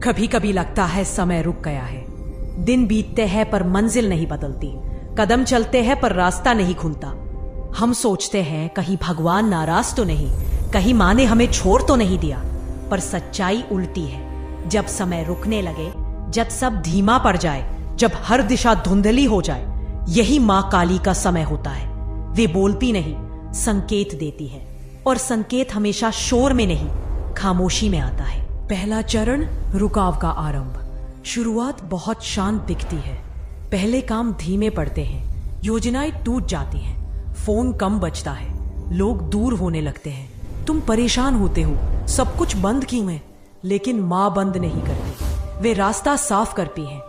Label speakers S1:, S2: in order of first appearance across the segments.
S1: कभी कभी लगता है समय रुक गया है। दिन बीतते हैं पर मंजिल नहीं बदलती, कदम चलते हैं पर रास्ता नहीं खुलता। हम सोचते हैं कहीं भगवान नाराज तो नहीं, कहीं माँ ने हमें छोड़ तो नहीं दिया। पर सच्चाई उल्टी है। जब समय रुकने लगे, जब सब धीमा पड़ जाए, जब हर दिशा धुंधली हो जाए, यही माँ काली का समय होता है। वे बोलती नहीं, संकेत देती है, और संकेत हमेशा शोर में नहीं, खामोशी में आता है। पहला चरण, रुकाव का आरंभ। शुरुआत बहुत शांत दिखती है। पहले काम धीमे पड़ते हैं, योजनाएं टूट जाती हैं, फोन कम बजता है, लोग दूर होने लगते हैं। तुम परेशान होते हो, सब कुछ बंद क्यों है? लेकिन माँ बंद नहीं करती। वे रास्ता साफ करती हैं।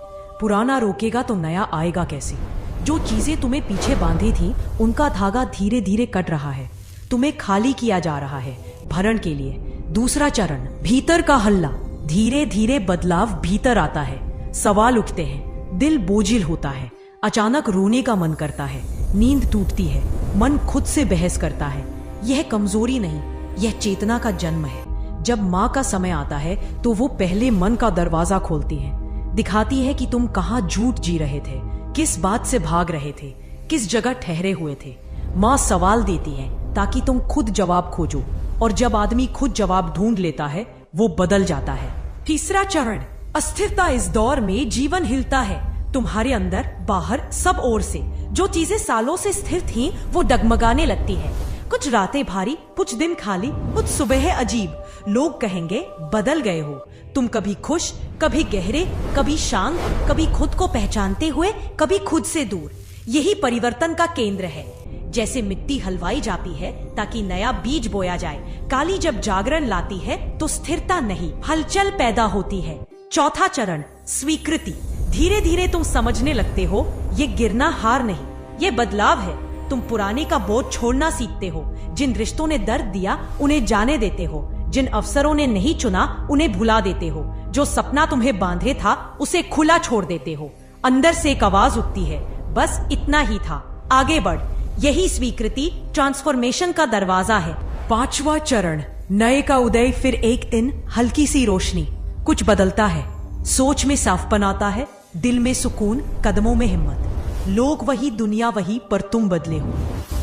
S1: पुराना रोकेगा तो नया आएगा कैसे? जो चीजें तुम्हें पीछे बांधी थी, उनका धागा धीरे धीरे कट रहा है। तुम्हें खाली किया जा रहा है भरण के लिए। दूसरा चरण, भीतर का हल्ला। धीरे धीरे बदलाव भीतर आता है। सवाल उठते हैं, दिल बोझिल होता है, अचानक रोने का मन करता है, नींद टूटती है, मन खुद से बहस करता है। यह कमजोरी नहीं, यह चेतना का जन्म है। जब माँ का समय आता है तो वो पहले मन का दरवाजा खोलती है, दिखाती है कि तुम कहाँ झूठ जी रहे थे, किस बात से भाग रहे थे, किस जगह ठहरे हुए थे। माँ सवाल देती है ताकि तुम खुद जवाब खोजो, और जब आदमी खुद जवाब ढूंढ लेता है, वो बदल जाता है। तीसरा चरण, अस्थिरता। इस दौर में जीवन हिलता है, तुम्हारे अंदर बाहर सब ओर से। जो चीजें सालों से स्थिर थीं, वो डगमगाने लगती है। कुछ रातें भारी, कुछ दिन खाली, कुछ सुबह अजीब। लोग कहेंगे बदल गए हो। तुम कभी खुश, कभी गहरे, कभी शांत, कभी खुद को पहचानते हुए, कभी खुद से दूर। यही परिवर्तन का केंद्र है। जैसे मिट्टी हलवाई जाती है ताकि नया बीज बोया जाए, काली जब जागरण लाती है तो स्थिरता नहीं, हलचल पैदा होती है। चौथा चरण, स्वीकृति। धीरे धीरे तुम समझने लगते हो, ये गिरना हार नहीं, ये बदलाव है। तुम पुराने का बोझ छोड़ना सीखते हो। जिन रिश्तों ने दर्द दिया, उन्हें जाने देते हो। जिन अवसरों ने नहीं चुना, उन्हें भुला देते हो। जो सपना तुम्हें बांधे था, उसे खुला छोड़ देते हो। अंदर से एक आवाज उठती है, बस इतना ही था, आगे बढ़। यही स्वीकृति ट्रांसफॉर्मेशन का दरवाजा है। पांचवा चरण, नए का उदय। फिर एक दिन हल्की सी रोशनी, कुछ बदलता है। सोच में साफपन आता है, दिल में सुकून, कदमों में हिम्मत। लोग वही, दुनिया वही, पर तुम बदले हो।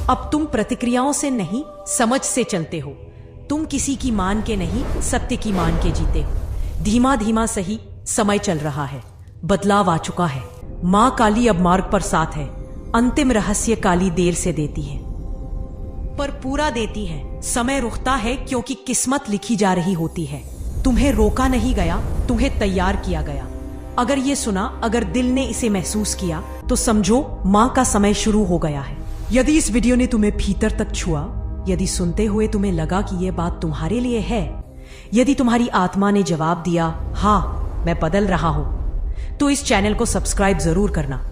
S1: अब तुम प्रतिक्रियाओं से नहीं, समझ से चलते हो। तुम किसी की मान के नहीं, सत्य की मान के जीते हो। धीमा धीमा सही, समय चल रहा है, बदलाव आ चुका है। माँ काली अब मार्ग पर साथ है। अंतिम रहस्य काली देर से देती है, पर पूरा देती है। समय रुकता है क्योंकि किस्मत लिखी जा रही होती है। तुम्हें रोका नहीं गया, तुम्हें तैयार किया गया। अगर ये सुना, अगर दिल ने इसे महसूस किया, तो समझो माँ का समय शुरू हो गया है। यदि इस वीडियो ने तुम्हें भीतर तक छुआ, यदि सुनते हुए तुम्हें लगा कि ये बात तुम्हारे लिए है, यदि तुम्हारी आत्मा ने जवाब दिया हाँ मैं बदल रहा हूं, तो इस चैनल को सब्सक्राइब जरूर करना,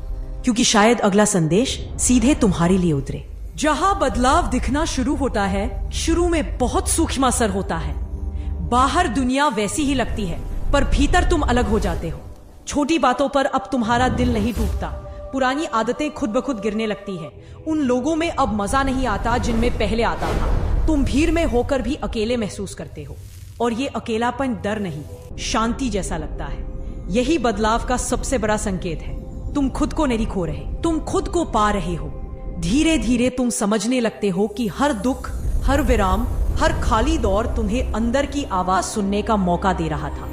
S1: क्योंकि शायद अगला संदेश सीधे तुम्हारे लिए उतरे। जहां बदलाव दिखना शुरू होता है, शुरू में बहुत सूक्ष्म असर होता है। बाहर दुनिया वैसी ही लगती है, पर भीतर तुम अलग हो जाते हो। छोटी बातों पर अब तुम्हारा दिल नहीं टूटता। पुरानी आदतें खुद ब खुद गिरने लगती है। उन लोगों में अब मजा नहीं आता जिनमें पहले आता था। तुम भीड़ में होकर भी अकेले महसूस करते हो, और ये अकेलापन डर नहीं, शांति जैसा लगता है। यही बदलाव का सबसे बड़ा संकेत है। तुम खुद को नहीं खो रहे, तुम खुद को पा रहे हो। धीरे धीरे तुम समझने लगते हो कि हर दुख, हर विराम, हर खाली दौर तुम्हें अंदर की आवाज सुनने का मौका दे रहा था।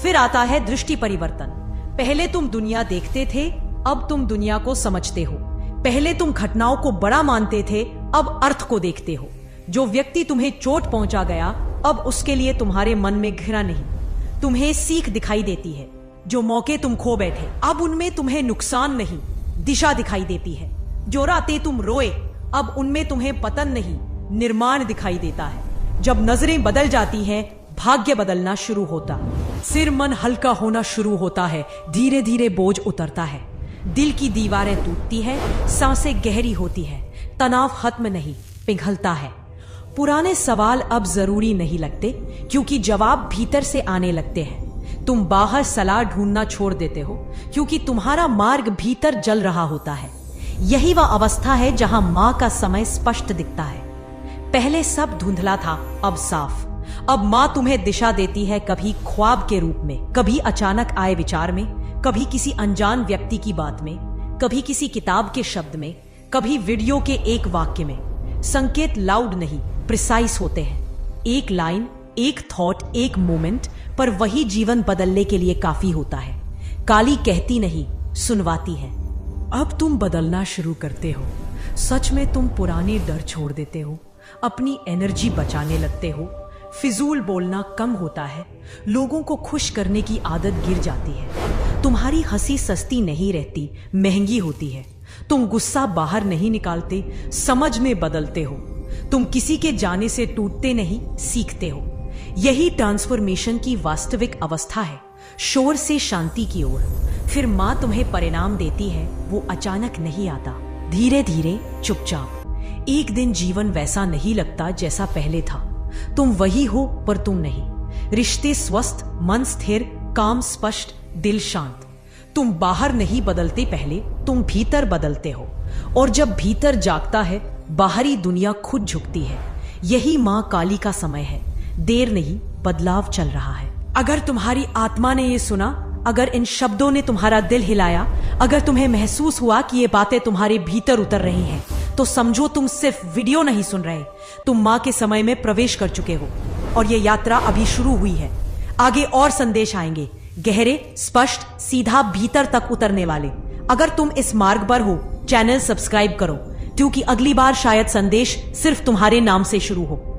S1: फिर आता है दृष्टि परिवर्तन। पहले तुम दुनिया देखते थे, अब तुम दुनिया को समझते हो। पहले तुम घटनाओं को बड़ा मानते थे, अब अर्थ को देखते हो। जो व्यक्ति तुम्हें चोट पहुंचा गया, अब उसके लिए तुम्हारे मन में घृणा नहीं, तुम्हें सीख दिखाई देती है। जो मौके तुम खो बैठे, अब उनमें तुम्हें नुकसान नहीं, दिशा दिखाई देती है। जो रातें तुम रोए, अब उनमें तुम्हें पतन नहीं, निर्माण दिखाई देता है। जब नजरें बदल जाती हैं, भाग्य बदलना शुरू होता, सिर मन हल्का होना शुरू होता है। धीरे धीरे बोझ उतरता है, दिल की दीवारें टूटती है, सांसें गहरी होती है, तनाव खत्म नहीं, पिघलता है। पुराने सवाल अब जरूरी नहीं लगते, क्योंकि जवाब भीतर से आने लगते हैं। तुम बाहर सलाह ढूंढना छोड़ देते हो, क्योंकि तुम्हारा मार्ग भीतर जल रहा होता है। यही वह अवस्था है जहां माँ का समय स्पष्ट दिखता है। पहले सब धुंधला था, अब साफ। अब मां तुम्हें दिशा देती है, कभी ख्वाब के रूप में, कभी अचानक आए विचार में, कभी किसी अनजान व्यक्ति की बात में, कभी किसी किताब के शब्द में, कभी वीडियो के एक वाक्य में। संकेत लाउड नहीं, प्रिसाइज होते हैं। एक लाइन, एक थॉट, एक मोमेंट, पर वही जीवन बदलने के लिए काफी होता है। काली कहती नहीं, सुनवाती है। अब तुम बदलना शुरू करते हो। सच में तुम पुराने डर छोड़ देते हो, अपनी एनर्जी बचाने लगते हो, फिजूल बोलना कम होता है, लोगों को खुश करने की आदत गिर जाती है। तुम्हारी हंसी सस्ती नहीं रहती, महंगी होती है। तुम गुस्सा बाहर नहीं निकालते, समझ में बदलते हो। तुम किसी के जाने से टूटते नहीं, सीखते हो। यही ट्रांसफॉर्मेशन की वास्तविक अवस्था है, शोर से शांति की ओर। फिर मां तुम्हें परिणाम देती है, वो अचानक नहीं आता, धीरे धीरे, चुपचाप। एक दिन जीवन वैसा नहीं लगता जैसा पहले था। तुम वही हो पर तुम नहीं। रिश्ते स्वस्थ, मन स्थिर, काम स्पष्ट, दिल शांत। तुम बाहर नहीं बदलते पहले, तुम भीतर बदलते हो। और जब भीतर जागता है, बाहरी दुनिया खुद झुकती है। यही मां काली का समय है। देर नहीं, बदलाव चल रहा है। अगर तुम्हारी आत्मा ने ये सुना, अगर इन शब्दों ने तुम्हारा दिल हिलाया, अगर तुम्हें महसूस हुआ कि ये बातें तुम्हारे भीतर उतर रही हैं, तो समझो तुम सिर्फ वीडियो नहीं सुन रहे, तुम मां के समय में प्रवेश कर चुके हो। और ये यात्रा अभी शुरू हुई है। आगे और संदेश आएंगे, गहरे, स्पष्ट, सीधा भीतर तक उतरने वाले। अगर तुम इस मार्ग पर हो, चैनल सब्सक्राइब करो, क्योंकि अगली बार शायद संदेश सिर्फ तुम्हारे नाम से शुरू हो।